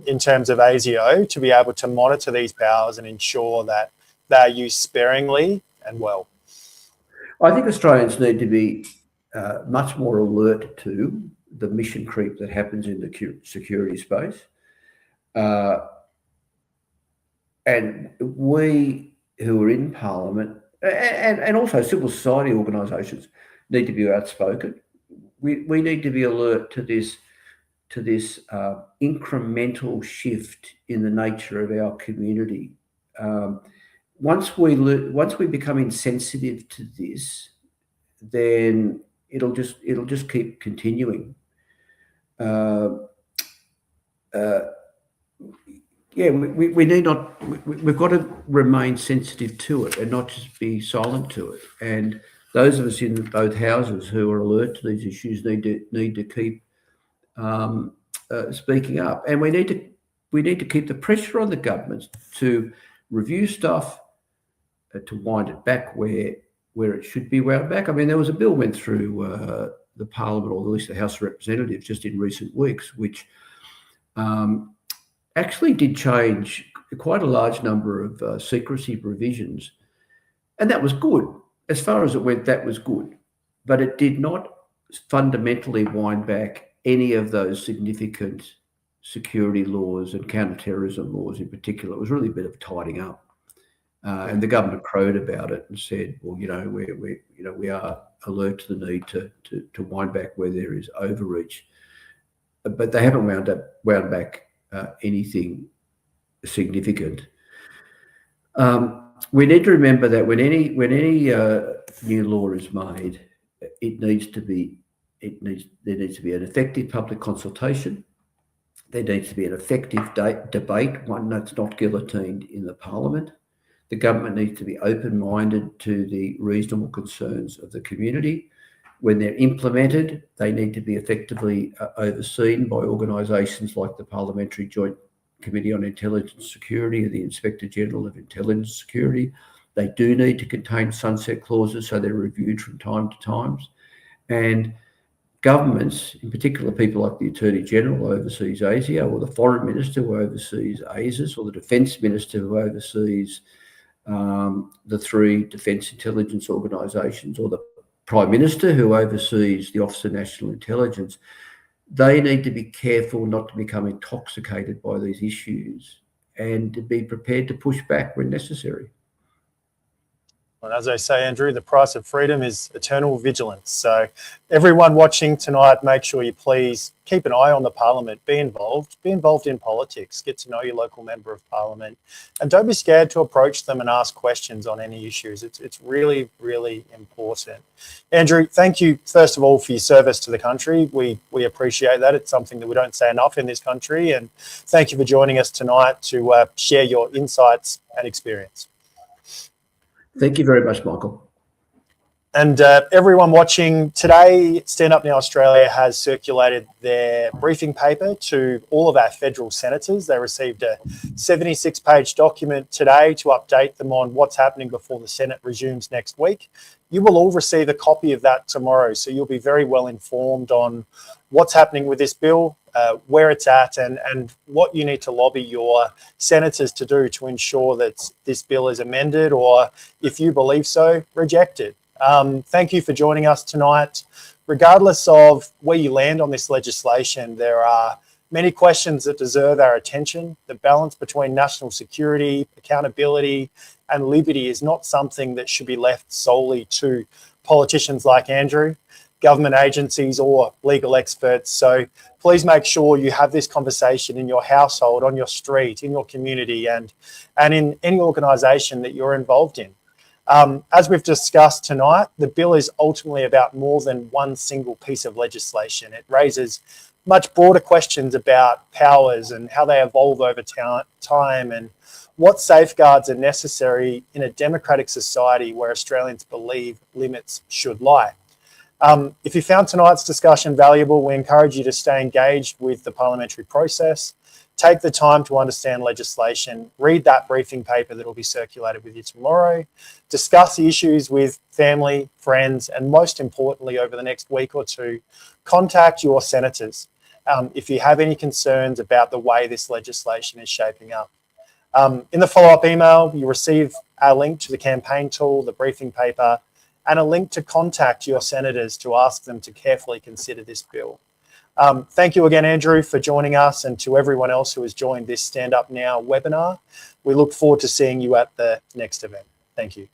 in terms of ASIO to be able to monitor these powers and ensure that they're used sparingly and well? I think Australians need to be much more alert to the mission creep that happens in the security space. And we who are in Parliament and also civil society organisations need to be outspoken. We need to be alert to this incremental shift in the nature of our community. Once we become insensitive to this, then it'll just keep continuing. We've got to remain sensitive to it and not just be silent to it. And those of us in both houses who are alert to these issues need to keep speaking up. And we need to keep the pressure on the governments to review stuff, to wind it back where it should be wound back. I mean, there was a bill went through the Parliament, or at least the House of Representatives, just in recent weeks, which actually did change quite a large number of secrecy provisions. And that was good. As far as it went, that was good. But it did not fundamentally wind back any of those significant security laws and counter-terrorism laws in particular. It was really a bit of tidying up. And the government crowed about it and said, well, we are alert to the need to wind back where there is overreach. But they haven't wound back anything significant. We need to remember that when any new law is made, there needs to be an effective public consultation. There needs to be an effective debate, one that's not guillotined in the Parliament. The government needs to be open-minded to the reasonable concerns of the community. When they're implemented, they need to be effectively overseen by organisations like the Parliamentary Joint Committee on Intelligence Security and the Inspector General of Intelligence Security. They do need to contain sunset clauses, so they're reviewed from time to time. And governments, in particular people like the Attorney General who oversees ASIO, or the Foreign Minister who oversees ASIS, or the Defence Minister who oversees the three defence intelligence organisations, or the Prime Minister who oversees the Office of National Intelligence, they need to be careful not to become intoxicated by these issues and to be prepared to push back when necessary. And as I say, Andrew, the price of freedom is eternal vigilance. So everyone watching tonight, make sure you please keep an eye on the Parliament, be involved in politics, get to know your local member of Parliament, and don't be scared to approach them and ask questions on any issues. It's really, really important. Andrew, thank you, first of all, for your service to the country. We appreciate that. It's something that we don't say enough in this country. And thank you for joining us tonight to share your insights and experience. Thank you very much, Michael. And everyone watching today, Stand Up Now Australia has circulated their briefing paper to all of our federal senators. They received a 76-page document today to update them on what's happening before the Senate resumes next week. You will all receive a copy of that tomorrow, so you'll be very well informed on what's happening with this bill, where it's at, and what you need to lobby your senators to do to ensure that this bill is amended, or if you believe so, rejected. Thank you for joining us tonight. Regardless of where you land on this legislation, there are many questions that deserve our attention. The balance between national security, accountability, and liberty is not something that should be left solely to politicians like Andrew, government agencies, or legal experts. So please make sure you have this conversation in your household, on your street, in your community, and in any organisation that you're involved in. As we've discussed tonight, the bill is ultimately about more than one single piece of legislation. It raises much broader questions about powers and how they evolve over time, and what safeguards are necessary in a democratic society where Australians believe limits should lie. If you found tonight's discussion valuable, we encourage you to stay engaged with the parliamentary process. Take the time to understand legislation, read that briefing paper that will be circulated with you tomorrow, discuss the issues with family, friends, and most importantly, over the next week or two, contact your senators if you have any concerns about the way this legislation is shaping up. In the follow-up email, you receive a link to the campaign tool, the briefing paper, and a link to contact your senators to ask them to carefully consider this bill. Thank you again, Andrew, for joining us, and to everyone else who has joined this Stand Up Now webinar. We look forward to seeing you at the next event. Thank you.